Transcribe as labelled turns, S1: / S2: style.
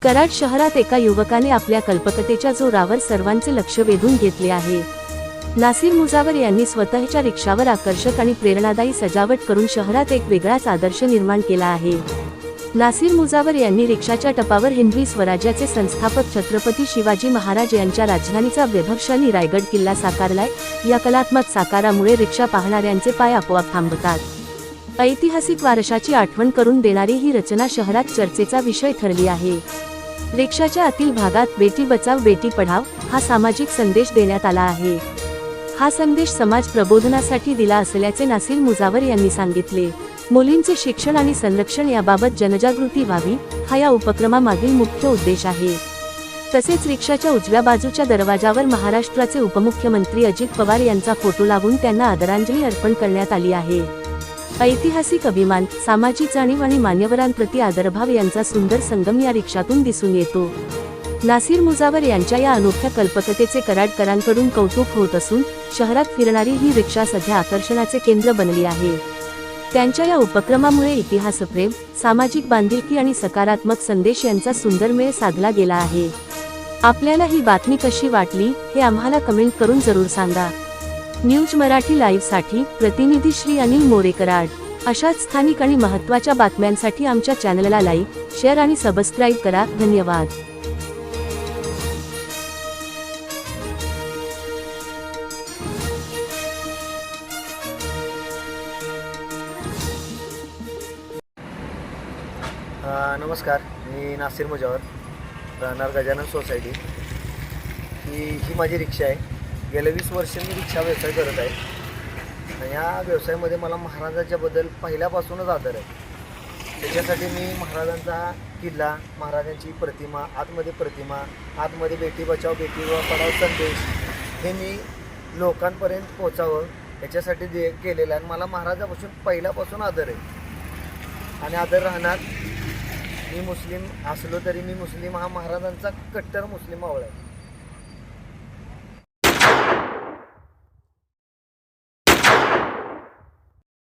S1: कराड शहरात एका युवकाने आपल्या कल्पकतेच्या जोरावर सर्वांचे लक्ष वेधून घेतले आहे। नासिर मुजावर यांनी स्वतःच्या रिक्षावर आकर्षक आणि प्रेरणादायी सजावट करून शहरात एक वेगळाच आदर्श निर्माण केला आहे। नासिर मुजावर यांनी रिक्षाच्या टपावर हिंदवी स्वराज्याचे संस्थापक छत्रपती शिवाजी महाराज यांच्या राजधानीचा वैभवशाली रायगड किल्ला साकारलाय। या कलात्मक साकारामुळे रिक्षा पाहणाऱ्यांचे पाय आपोआप थांबतात। ऐतिहासिक वारशाची आठवण करून देणारी ही रचना शहरात चर्चेचा विषय ठरली आहे। रिक्षाच्या आतील भागात बेटी बचाव बेटी पढाव हा सामाजिक संदेश देण्यात आला आहे। हा संदेश समाज प्रबोधनासाठी दिला असल्याचे नासिर मुजावर यांनी सांगितले। मुलींचे शिक्षण आणि संरक्षण याबाबत जनजागृती व्हावी हा या उपक्रमामागील मुख्य उद्देश आहे। तसेच रिक्षाच्या उजव्या बाजूच्या दरवाजावर महाराष्ट्राचे उपमुख्यमंत्री अजित पवार यांचा फोटो लावून त्यांना आदरांजली अर्पण करण्यात आली आहे। ऐतिहासिक अभिमान, सामाजिक जाणीव आणि मान्यवरांप्रती आदरभाव यांचा सुंदर संगम या रिक्षातून दिसून येतो। नासिर मुजावर यांच्या या अनोख्या कल्पकतेचे कराडकरांकडून कौतुक होत असून शहरात फिरणारी ही रिक्षा सध्या आकर्षणाचे केंद्र बनली आहे। त्यांच्या या उपक्रमामुळे इतिहासप्रेम, सामाजिक बांधिलकी आणि सकारात्मक संदेश यांचा सुंदर मेळ साधला गेला आहे। आपल्याला ही बातमी कशी वाटली हे आम्हाला कमेंट करून जरूर सांगा। न्यूज मराठी लाईव्ह साठी प्रतिनिधी श्री अनिल मोरे, कराड। अशाच स्थानिक आणि महत्त्वाच्या बातम्यांसाठी आमच्या चॅनलला लाईक, शेअर आणि सबस्क्राईब करा। धन्यवाद।
S2: नमस्कार, मी नासिर मुजावर, राहणार गजानन सोसायटी। ही माझी रिक्षा आहे। गेल्या 20 वर्ष मी रिक्षा व्यवसाय करत आहे। या व्यवसायामध्ये मला महाराजांच्याबद्दल पहिल्यापासूनच आदर आहे। त्याच्यासाठी मी महाराजांचा किल्ला, महाराजांची प्रतिमा, आतमध्ये बेटी बचाव बेटी पढाव संदेश हे मी लोकांपर्यंत पोचावं याच्यासाठी केलेलं आहे। मला महाराजापासून पहिल्यापासून आदर आहे आणि आदर राहणार। मी मुस्लिम असलो तरी मी मुस्लिम हा महाराजांचा कट्टर मुस्लिम मावळा आहे।